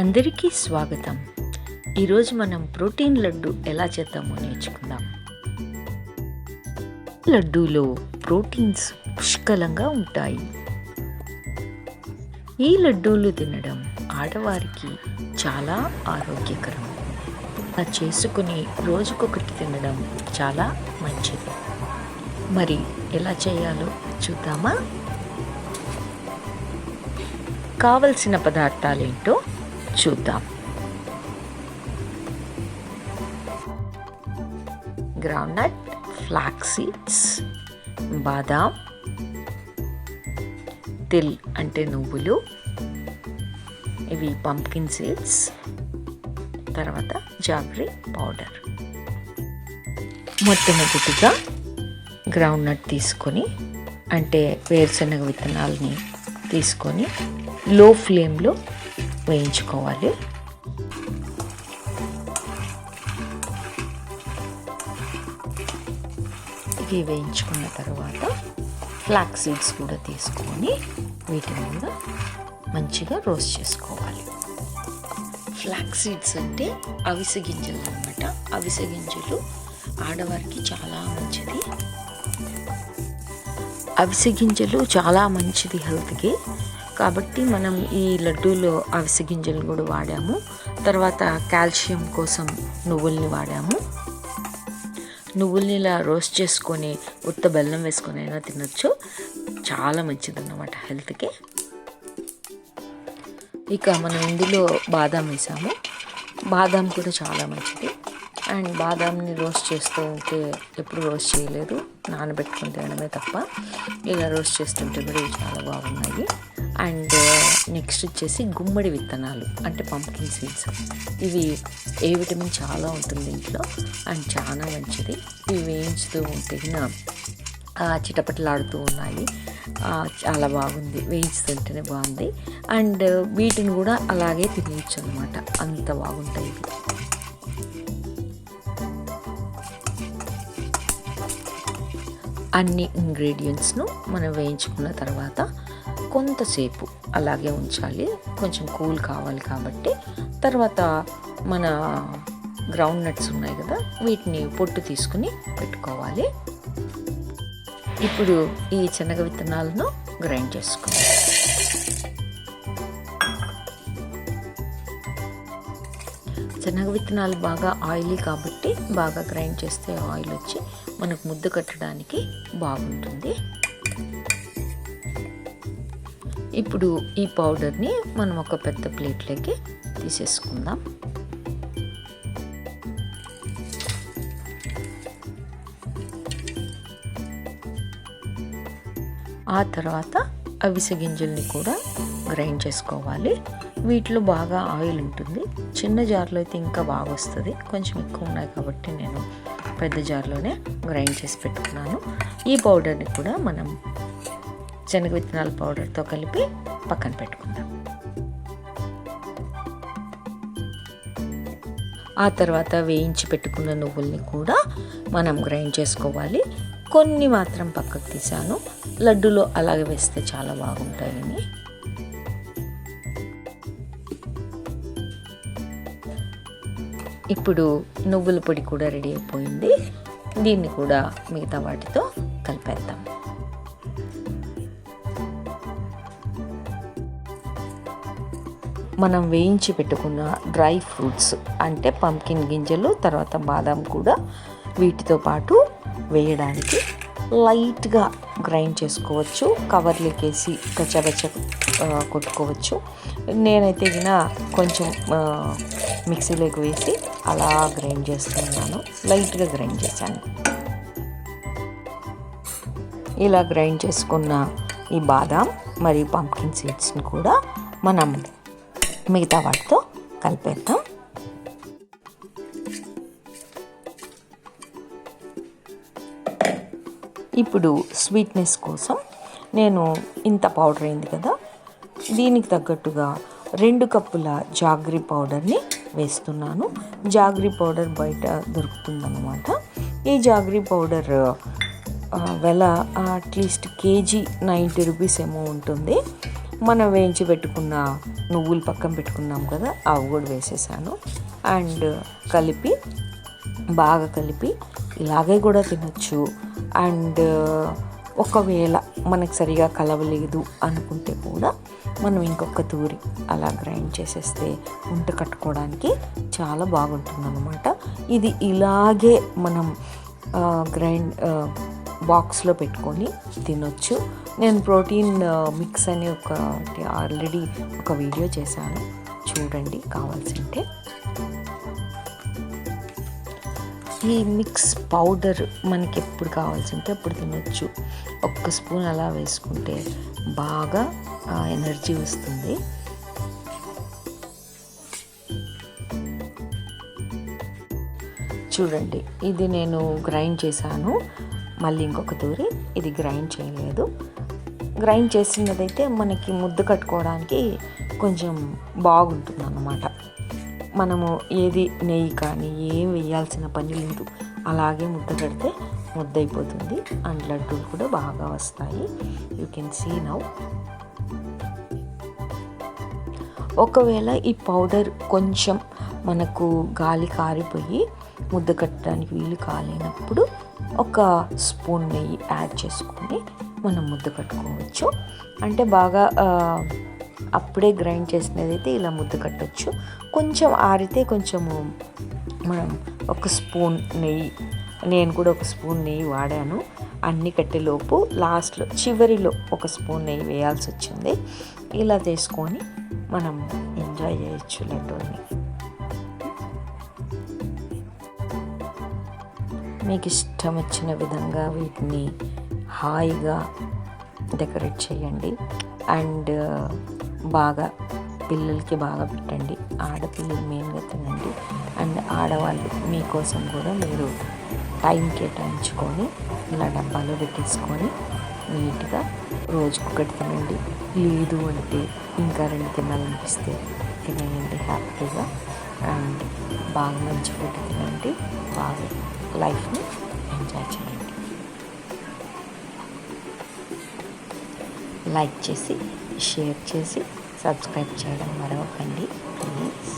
అందరికీ స్వాగతం. ఈరోజు మనం ప్రోటీన్ లడ్డు ఎలా చేద్దామో నేర్చుకుందాం. లడ్డూలో ప్రోటీన్స్ పుష్కలంగా ఉంటాయి. ఈ లడ్డూలు తినడం ఆడవారికి చాలా ఆరోగ్యకరం. అలా చేసుకుని రోజుకొకటి తినడం చాలా మంచిది. మరి ఎలా చేయాలో చూద్దామా? కావలసిన పదార్థాలేంటో చూద్దాం. గ్రౌండ్నట్, ఫ్లాక్స్ సీడ్స్, బాదాం, తిల్ అంటే నువ్వులు, ఇవి పంప్కిన్ సీడ్స్, తర్వాత జాగ్రీ పౌడర్. మొట్టమొదటిగా గ్రౌండ్నట్ తీసుకొని అంటే వేరుశనగ విత్తనాలని తీసుకొని లో ఫ్లేమ్లో వేయించుకోవాలి. ఇవి వేయించుకున్న తర్వాత ఫ్లాక్స్ సీడ్స్ కూడా తీసుకొని వీటిని కూడా మంచిగా రోస్ట్ చేసుకోవాలి. ఫ్లాక్స్ సీడ్స్ అంటే అవిసె గింజలు అన్నమాట. అవిసె గింజలు ఆడవారికి చాలా మంచిది. అవిసె గింజలు చాలా మంచిది హెల్త్కి. కాబట్టి మనం ఈ లడ్డూలో అవిసె గింజలు కూడా వాడాము. తర్వాత కాల్షియం కోసం నువ్వుల్ని వాడాము. నువ్వుల్ని ఇలా రోస్ట్ చేసుకొని ఉత్త బెల్లం వేసుకొని అయినా తినొచ్చు. చాలా మంచిది అన్నమాట హెల్త్కి. ఇక మనం ఇందులో బాదాం వేసాము. బాదాం కూడా చాలా మంచిది. అండ్ బాదాంని రోస్ట్ చేస్తూ ఉంటే ఎప్పుడు రోస్ట్ చేయలేదు, నానబెట్టుకుని తినడమే తప్ప. ఇలా రోస్ట్ చేస్తుంటే కూడా ఇవి చాలా బాగున్నాయి. అండ్ నెక్స్ట్ వచ్చేసి గుమ్మడి విత్తనాలు అంటే పంప్కిన్ సీడ్స్. ఇవి ఏ విటమిన్ చాలా ఉంటుంది ఇంట్లో అండ్ చాలా మంచిది. ఇవి వేయించుతూ ఉంటే చిటపటలాడుతూ ఉన్నాయి. చాలా బాగుంది, వేయించుతుంటేనే బాగుంది. అండ్ వీటిని కూడా అలాగే తినేయచ్చు అనమాట, అంత బాగుంటాయి ఇవి. అన్ని ఇంగ్రీడియంట్స్ను మనం వేయించుకున్న తర్వాత కొంతసేపు అలాగే ఉంచాలి. కొంచెం కూల్ కావాలి కాబట్టి. తర్వాత మన గ్రౌండ్ నట్స్ ఉన్నాయి కదా, వీటిని పొట్టు తీసుకుని పెట్టుకోవాలి. ఇప్పుడు ఈ శనగ విత్తనాలను గ్రైండ్ చేసుకోవాలి. శనగ విత్తనాలు బాగా ఆయిలీ కాబట్టి బాగా గ్రైండ్ చేస్తే ఆయిల్ వచ్చి మనకు ముద్ద కట్టడానికి బాగుంటుంది. ఇప్పుడు ఈ పౌడర్ని మనం ఒక పెద్ద ప్లేట్లోకి తీసేసుకుందాం. ఆ తర్వాత అవిసె గింజల్ని కూడా గ్రైండ్ చేసుకోవాలి. వీటిలో బాగా ఆయిల్ ఉంటుంది. చిన్న జార్లో అయితే ఇంకా బాగా వస్తుంది. కొంచెం ఎక్కువ ఉన్నాయి కాబట్టి నేను పెద్ద జార్లోనే గ్రైండ్ చేసి పెట్టుకున్నాను. ఈ పౌడర్ని కూడా మనం శనగ విత్తనాల పౌడర్తో కలిపి పక్కన పెట్టుకుందాం. ఆ తర్వాత వేయించి పెట్టుకున్న నువ్వుల్ని కూడా మనం గ్రైండ్ చేసుకోవాలి. కొన్ని మాత్రం పక్కకు తీసాను, లడ్డూలో అలాగే వేస్తే చాలా బాగుంటాయని. ఇప్పుడు నువ్వుల పొడి కూడా రెడీ అయిపోయింది. దీన్ని కూడా మిగతా వాటితో కలిపేద్దాం. మనం వేయించి పెట్టుకున్న డ్రై ఫ్రూట్స్ అంటే పంప్కిన్ గింజలు, తర్వాత బాదాం కూడా వీటితో పాటు వేయడానికి లైట్గా గ్రైండ్ చేసుకోవచ్చు. కవర్లోకి వేసి కచ్చబచ్చ కొట్టుకోవచ్చు. నేనైతే కొంచెం మిక్సీలోకి వేసి అలా గ్రైండ్ చేస్తున్నాను. లైట్గా గ్రైండ్ చేశాను. ఇలా గ్రైండ్ చేసుకున్న ఈ బాదాం మరియు పంప్కిన్ సీడ్స్ని కూడా మనం మిగతా వాటితో కలిపేద్దాం. ఇప్పుడు స్వీట్నెస్ కోసం నేను ఇంత పౌడర్ అయింది కదా, దీనికి తగ్గట్టుగా 2 కప్పుల జాగ్రీ పౌడర్ని వేస్తున్నాను. జాగ్రీ పౌడర్ బయట దొరుకుతుందన్నమాట. ఈ జాగ్రీ పౌడర్ వెల అట్లీస్ట్ కేజీ 90 రూపీస్ ఏమో ఉంటుంది. మనం వేయించి పెట్టుకున్న నువ్వులు పక్కన పెట్టుకున్నాం కదా, అవి కూడా వేసేసాను. అండ్ బాగా కలిపి ఇలాగే కూడా తినచ్చు. అండ్ ఒకవేళ మనకు సరిగా కలవలేదు అనుకుంటే కూడా మనం ఇంకొక తూరి అలా గ్రైండ్ చేసేస్తే ఉంట కట్టుకోవడానికి చాలా బాగుంటుందన్నమాట. ఇది ఇలాగే మనం బాక్స్లో పెట్టుకొని తినొచ్చు. నేను ప్రోటీన్ మిక్స్ అని ఆల్రెడీ ఒక వీడియో చేశాను, చూడండి కావాల్సింటే. ఈ మిక్స్ పౌడర్ మనకి ఎప్పుడు కావాల్సింటే అప్పుడు తినొచ్చు. ఒక్క స్పూన్ అలా వేసుకుంటే బాగా ఎనర్జీ వస్తుంది. చూడండి, ఇది నేను గ్రైండ్ చేశాను. మళ్ళీ ఇంకొక తూరి ఇది గ్రైండ్ చేయలేదు. గ్రైండ్ చేసినదైతే మనకి ముద్ద కట్టుకోవడానికి కొంచెం బాగుంటుంది అన్నమాట. మనము ఏది నెయ్యి కానీ ఏం వేయాల్సిన పని లేదు, అలాగే ముద్ద కడితే ముద్ద అయిపోతుంది. అండ్ లడ్డూలు కూడా బాగా వస్తాయి. You can see now. ఒకవేళ ఈ పౌడర్ కొంచెం మనకు గాలి కారిపోయి ముద్ద కట్టడానికి వీలు కాలేనప్పుడు ఒక స్పూన్ నెయ్యి యాడ్ చేసుకొని మనం ముద్ద కట్టుకోవచ్చు. అంటే బాగా అప్పుడే గ్రైండ్ చేసినదైతే ఇలా ముద్ద కట్టవచ్చు. కొంచెం ఆరితే కొంచెము మనం ఒక స్పూన్ నెయ్యి, నేను కూడా ఒక స్పూన్ నెయ్యి వాడాను. అన్ని కట్టేలోపు లాస్ట్లో చివరిలో ఒక స్పూన్ నెయ్యి వేయాల్సి వచ్చింది. ఇలా తీసుకొని మనం ఎంజాయ్ చేయొచ్చు లడ్డూని. మీకు ఇష్టం వచ్చిన విధంగా వీటిని హాయిగా డెకరేట్ చేయండి. అండ్ బాగా పిల్లలకి బాగా పెట్టండి. ఆడపిల్లలు మెయిన్గా తినండి. అండ్ ఆడవాళ్ళు మీకోసం కూడా మీరు టైం కేటాయించుకొని ఇలా డబ్బాలో పెట్టేసుకొని నీట్గా రోజుకొకటి తినండి. లేదు అంటే ఇంకా 2 తినాలనిపిస్తే తినేయండి హ్యాపీగా. అండ్ బాగా మంచి ఫుడ్ తినండి, బాగా లైఫ్ని ఎంజాయ్ చేయండి. లైక్ చేసి, షేర్ చేసి, సబ్స్క్రైబ్ చేయడం మరవకండి ప్లీజ్.